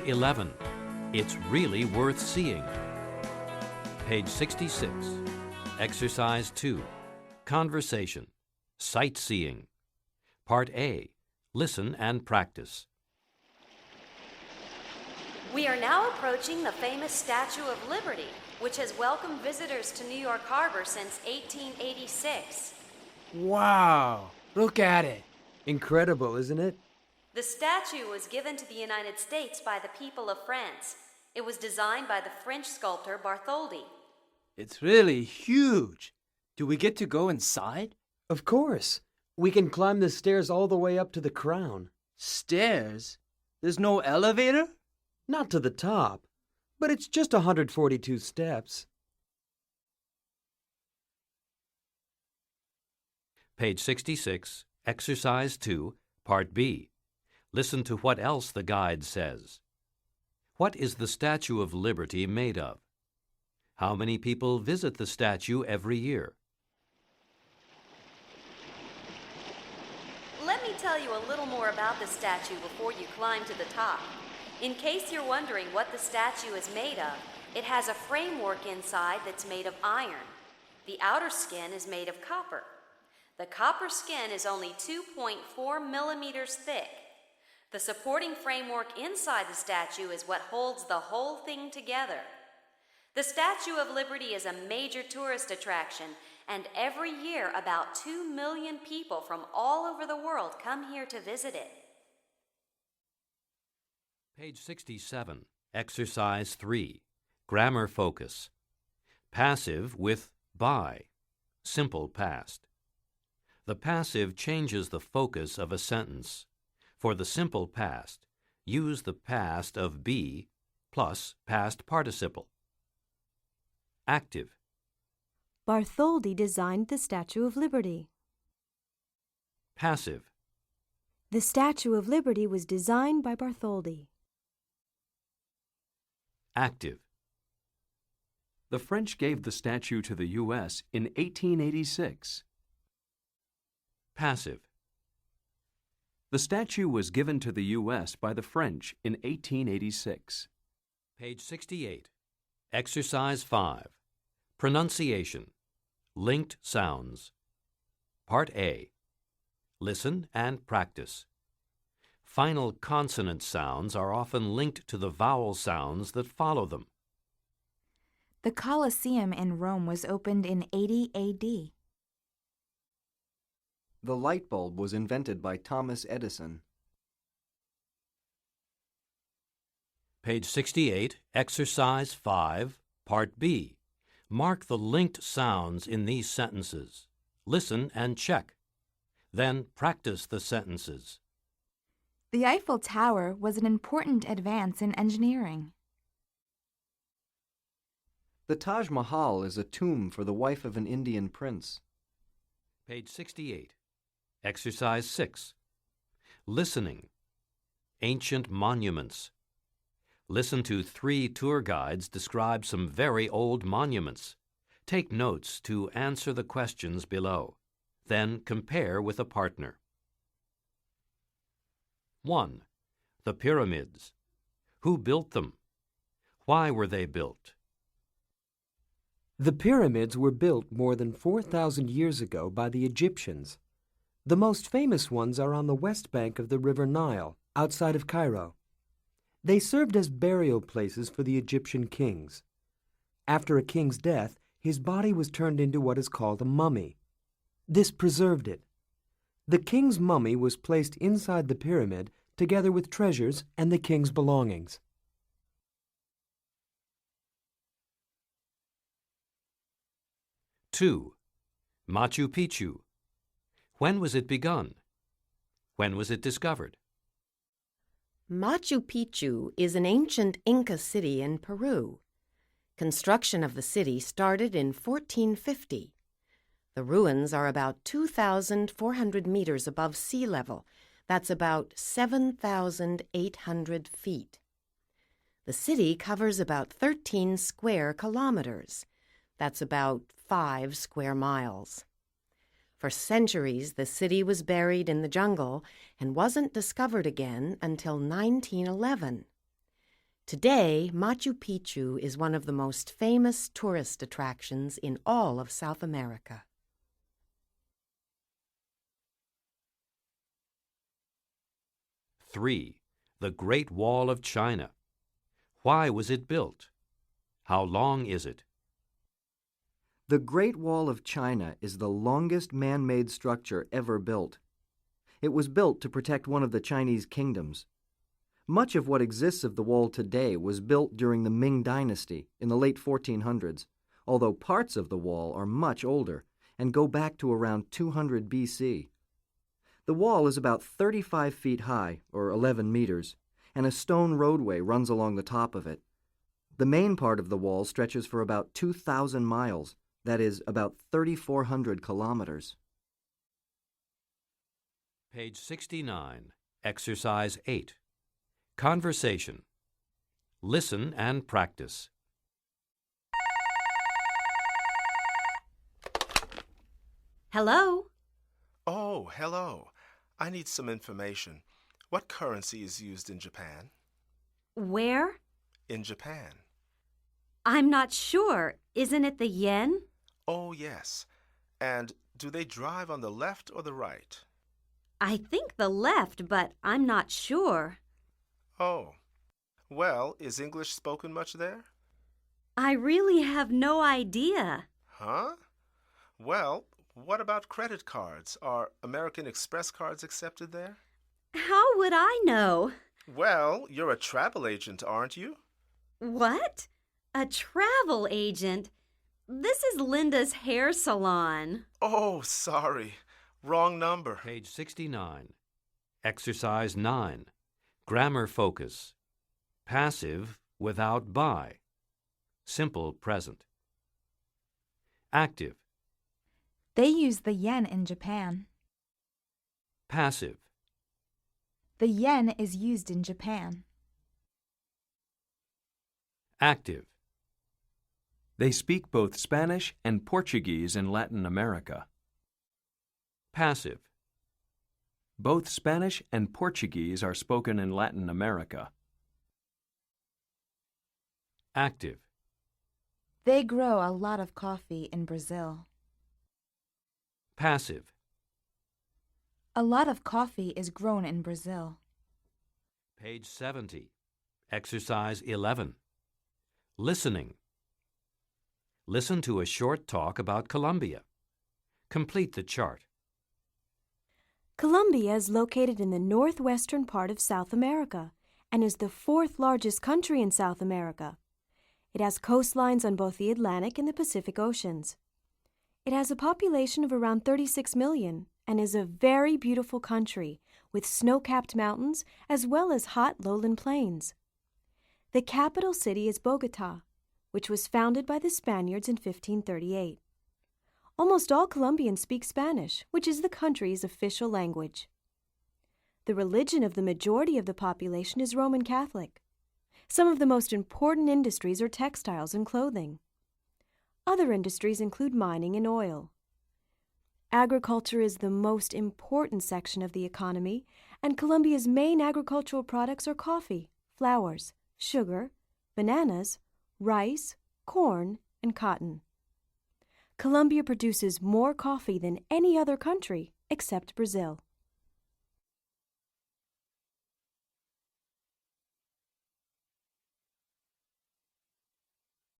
11. It's really worth seeing. Page 66. Exercise 2. Conversation. Sightseeing. Part A. Listen and practice. We are now approaching the famous Statue of Liberty, which has welcomed visitors to New York Harbor since 1886. Wow! Look at it. Incredible, isn't it? The statue was given to the United States by the people of France. It was designed by the French sculptor Bartholdi. It's really huge. Do we get to go inside? Of course. We can climb the stairs all the way up to the crown. Stairs? There's no elevator? Not to the top, but it's just 142 steps. Page 66. Exercise 2. Part B. Listen to what else the guide says. What is the Statue of Liberty made of? How many people visit the statue every year? Let me tell you a little more about the statue before you climb to the top. In case you're wondering what the statue is made of, it has a framework inside that's made of iron. The outer skin is made of copper. The copper skin is only 2.4 millimeters thick. The supporting framework inside the statue is what holds the whole thing together. The Statue of Liberty is a major tourist attraction, and every year about 2 million people from all over the world come here to visit it. Page 67. Exercise 3. Grammar focus. Passive with by. Simple past. The passive changes the focus of a sentence. For the simple past, use the past of be plus past participle. Active. Bartholdi designed the Statue of Liberty. Passive. The Statue of Liberty was designed by Bartholdi. Active. The French gave the statue to the U.S. in 1886. Passive. The statue was given to the U.S. by the French in 1886. Page 68. Exercise 5. Pronunciation. Linked sounds. Part A. Listen and practice. Final consonant sounds are often linked to the vowel sounds that follow them. The Colosseum in Rome was opened in 80 A.D. The light bulb was invented by Thomas Edison. Page 68, Exercise 5, Part B. Mark the linked sounds in these sentences. Listen and check. Then practice the sentences. The Eiffel Tower was an important advance in engineering. The Taj Mahal is a tomb for the wife of an Indian prince. Page 68, Exercise 6. Listening. Ancient monuments. Listen to 3 tour guides describe some very old monuments. Take notes to answer the questions below. Then compare with a partner. 1. The pyramids. Who built them? Why were they built? The pyramids were built more than 4,000 years ago by the Egyptians. The most famous ones are on the west bank of the River Nile, outside of Cairo. They served as burial places for the Egyptian kings. After a king's death, his body was turned into what is called a mummy. This preserved it. The king's mummy was placed inside the pyramid together with treasures and the king's belongings. Two. Machu Picchu. When was it begun? When was it discovered? Machu Picchu is an ancient Inca city in Peru. Construction of the city started in 1450. The ruins are about 2,400 meters above sea level. That's about 7,800 feet. The city covers about 13 square kilometers. That's about 5 square miles. For centuries, the city was buried in the jungle and wasn't discovered again until 1911. Today, Machu Picchu is one of the most famous tourist attractions in all of South America. Three. The Great Wall of China. Why was it built? How long is it? The Great Wall of China is the longest man-made structure ever built. It was built to protect one of the Chinese kingdoms. Much of what exists of the wall today was built during the Ming Dynasty in the late 1400s, although parts of the wall are much older and go back to around 200 BC. The wall is about 35 feet high, or 11 meters, and a stone roadway runs along the top of it. The main part of the wall stretches for about 2,000 miles, that is, about 3,400 kilometers. Page 69, Exercise 8. Conversation. Listen and practice. Hello? Oh, hello. I need some information. What currency is used in Japan? Where? In Japan. I'm not sure. Isn't it the yen? Oh, yes. And do they drive on the left or the right? I think the left, but I'm not sure. Oh. Well, is English spoken much there? I really have no idea. Huh? Well, what about credit cards? Are American Express cards accepted there? How would I know? Well, you're a travel agent, aren't you? What? A travel agent? This is Linda's hair salon. Oh, sorry. Wrong number. Page 69. Exercise 9. Grammar focus. Passive without by. Simple present. Active. They use the yen in Japan. Passive. The yen is used in Japan. Active. They speak both Spanish and Portuguese in Latin America. Passive. Both Spanish and Portuguese are spoken in Latin America. Active. They grow a lot of coffee in Brazil. Passive. A lot of coffee is grown in Brazil. Page 70. Exercise 11. Listening. Listen to a short talk about Colombia. Complete the chart. Colombia is located in the northwestern part of South America and is the fourth largest country in South America. It has coastlines on both the Atlantic and the Pacific Oceans. It has a population of around 36 million and is a very beautiful country with snow-capped mountains as well as hot lowland plains. The capital city is Bogotá, which was founded by the Spaniards in 1538. Almost all Colombians speak Spanish, which is the country's official language. The religion of the majority of the population is Roman Catholic. Some of the most important industries are textiles and clothing. Other industries include mining and oil. Agriculture is the most important section of the economy, and Colombia's main agricultural products are coffee, flowers, sugar, bananas, rice, corn, and cotton. Colombia produces more coffee than any other country except Brazil.